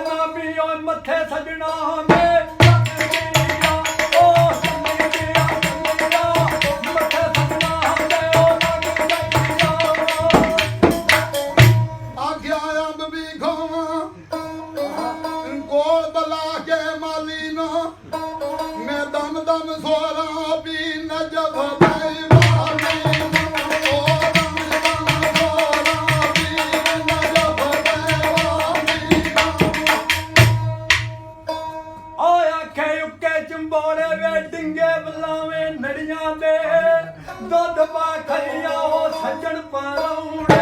ਨਾਮੀ ਓਏ ਮੱਥੇ ਸਜਣਾ ਮੇ ਚੰਬੋਲੇ ਵੇ ਡਿੰਗੇ ਬਲਾਵੇਂ ਨੜੀਆਂ ਦੇ ਦੁੱਧ ਪਾ ਖਈਆ ਉਹ ਸੱਜਣ ਪਰਾਉਣੇ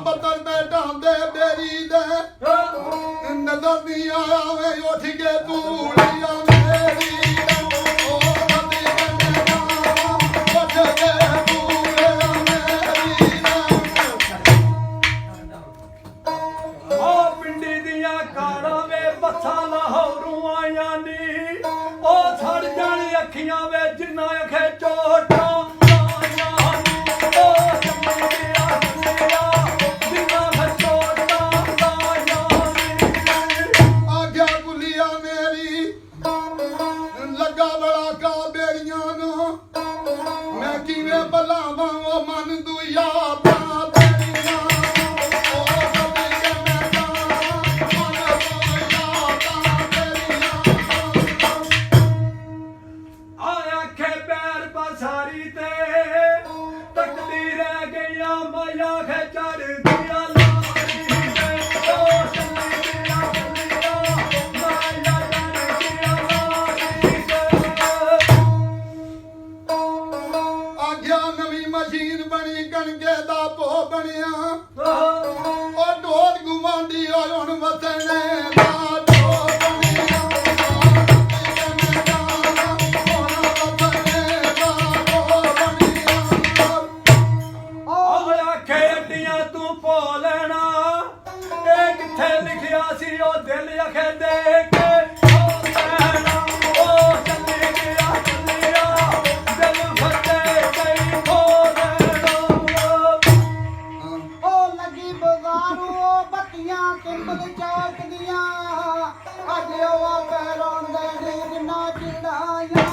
ਪੱਤਰ ਤੇ ਢਾਂਦੇ ਬੇਰੀ ਦੇ ਨਜ਼ਰ ਨਹੀਂ ਆਇਆ ਵੇ ਉੱਠ ਕੇ ਤੂੜੀਆਂ ਮੇਰੀ ਪਿੰਡੀ ਦੀਆਂ ਕਾਰਾਂ ਵੇ ਬੱਸਾਂ ਲਾਹੌਰੋਂ ਆਈਆਂ ਨੀ ਉਹ ਛੜ ਜਾਣ ਅੱਖੀਆਂ ਵੇ ਜਿੰਨਾ ਅਖੇ ਚੋਟਾਂ ਸਾਰੀ ਤੇ ਤੱਕਦੀ ਰਹਿ ਗਈਆਂ ਮਾਇਆ ਖੇ ਚੜਦੀਆਂ ਲਾਰੀ ਤੇ ਉਹ ਚੱਲੀ ਗਿਆ ਮਾਇਆ ਚੜਦੀਆਂ ਲਾਰੀ ਤੇ ਆ ਗਿਆ ਨਵੀਂ ਮਸ਼ੀਨ ਬਣੀ ਕਣਕੇ ਦਾ ਭੋ ਬਣਿਆ ਉਹ ਢੋਲ ਗੁਆਂਢੀ ਹੋਏ ਹੁਣ ਵਸਣੇ ਦਾ ਲਿਖਿਆ ਸੀ ਉਹ ਦਿਲ ਅਖੇ ਦੇ ਕੇ ਉਹ ਚੱਲੀ ਗਿਆ ਦਿਲ ਫੱਟੇ ਕਈ ਖੋਲਣਾ ਉਹ ਲੱਗੀ ਬਜ਼ਾਰੂ ਉਹ ਬੱਤੀਆਂ ਕਿੰਬਲ ਚੌਕਦੀਆਂ ਅੱਜ ਉਹ ਪੈਰੋਂ ਦੇ ਜਿੰਨਾ ਚਿੜਾਇਆ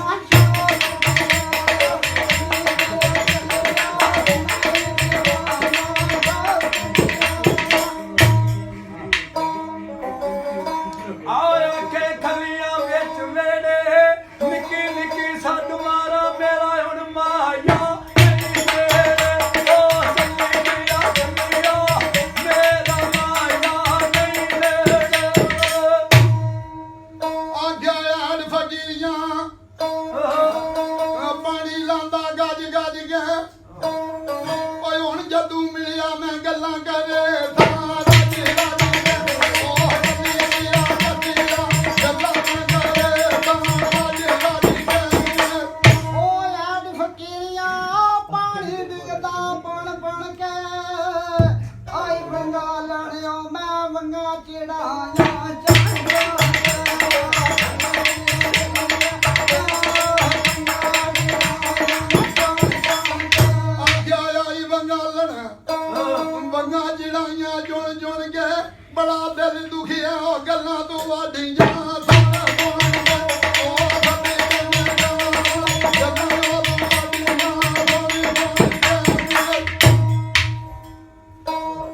ਪਾਣੀ ਲਾਂਦਾ ਗੱਜ ਗੱਜ ਕੇ ਓਏ ਹੁਣ ਜਦੂ ਮਿਲਿਆ ਮੈਂ ਗੱਲਾਂ ਕਰੇ ਪਾਣੀ ਡਿੱਗਦਾ ਬਣ ਬਣ ਕੇ ਆਈ ਬੰਗਾ ਲੜਿਓ ਮੈਂ ਵੰਗਾ ਚਿੜਾਇਆ ਜੜਾਈਆਂ ਜੁਣ ਜੁਣ ਕੇ ਬੜਾ ਦਿਲ ਦੁਖਿਆ ਉਹ ਗੱਲਾਂ ਤੋਂ ਵਾਢੀਆਂ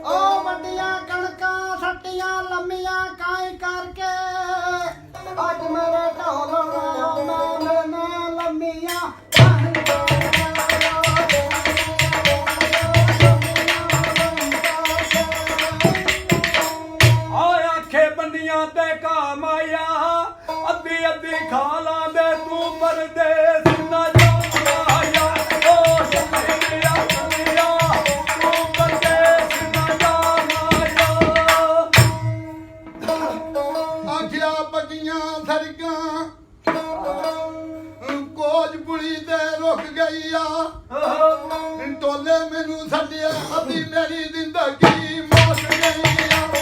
ਉਹ ਵੱਡੀਆਂ ਕਣਕਾਂ ਸੱਟੀਆਂ ਲੰਮੀਆਂ ਕਾਈ ਕਰਕੇ ਅੱਜ ਮੇਰੇ ਢੋਲ ਲਾਇਆ ਮੈਂ ਲੰਮੀਆਂ ਬੰਦੀਆਂ ਤੇ ਘਾ ਮਾਇਆ ਅੱਧੀ ਅੱਧੀ ਖਾ ਲਾਂਦੇ ਤੂੰ ਪਰਦੇਸ ਨਾ ਜਾਇਆ ਉਹ ਚੱਲੀ ਗਿਆ ਤੂੰ ਪਰਦੇਸ ਨਾ ਜਾਇਆ ਆਖਿਆ ਪੱਕੀਆਂ ਸੜਕਾਂ ਕੋਜ ਪੁਲੀ ਤੇ ਰੁਕ ਗਈ ਆ ਟੋਲੇ ਮੈਨੂੰ ਛੱਡਿਆ ਅੱਧੀ ਮੇਰੀ ਜ਼ਿੰਦਗੀ ਮੁੱਕ ਗਈ ਆ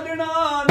ਸਜਣਾ